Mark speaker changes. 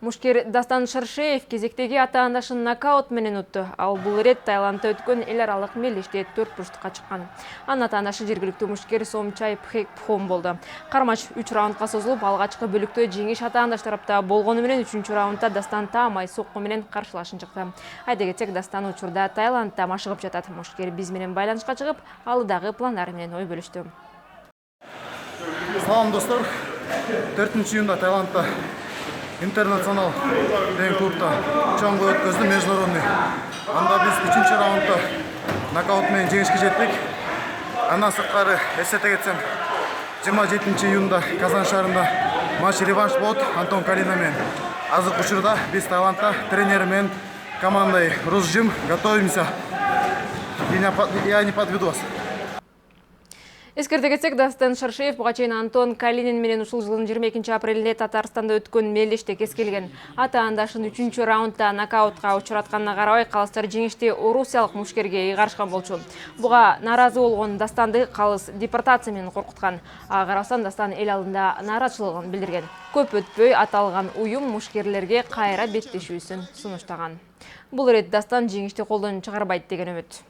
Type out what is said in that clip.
Speaker 1: Мушкер Дастан Шаршеев кезектеги ата-анашын нокаут менен утты. Ал бул ирет Таиландда өткөн эл аралык мелдеште 4-бурчтукка чыккан. Анын ата-анашы жергиликтүү мушкер Сомчай Пхом болду. Кармаш 3 раундга созулуп, алгачкы бөлүктө жеңиш ата-анаш тарапта болгону менен 3-раундда Дастан таамай сокку менен каршылашын чыкты. Айта кетсек, Дастан учурда Таиландда машыгып жатат. Мушкер биз менен байланышка чыгып, алыдагы пландары менен ой бөлүштү.
Speaker 2: Салам достор, 4-июнда Таиландда интернационал деген клубта чоңго өткөздү международный. Анда биз 3 раундда нокаут менен жеңишке жеттик. Андан сырткары эсете кетсем 27 июнда Казан шаарында матч реванш болот Антон Калина менен. Азыркы учурда биз Таиландда тренер менен командой Русжим готовимся. Я не подведу вас.
Speaker 1: Эскерте кетсек, Дастан Шаршеев буга чейин Антон Калинин менен ушул жылдын 22 апрелинде Татарстанда өткөн мелдеште кез келген. Ата-анашын 3-раундда нокаутка учуратканына карабай, калыстар жеңишти орусиялык мушкерге ыйгарышкан болчу. Буга нааразы болгон Дастанды калыс депортация менен коркуткан. Ага карасам, Дастан эл алдында нааразычылыгын билдирген. Көп өтпөй аталган уюм мушкерлерге кайра беттешүүсүн сунуштаган. Бул ирет Дастан жеңишти колдон чыгарбайт деген үмүт.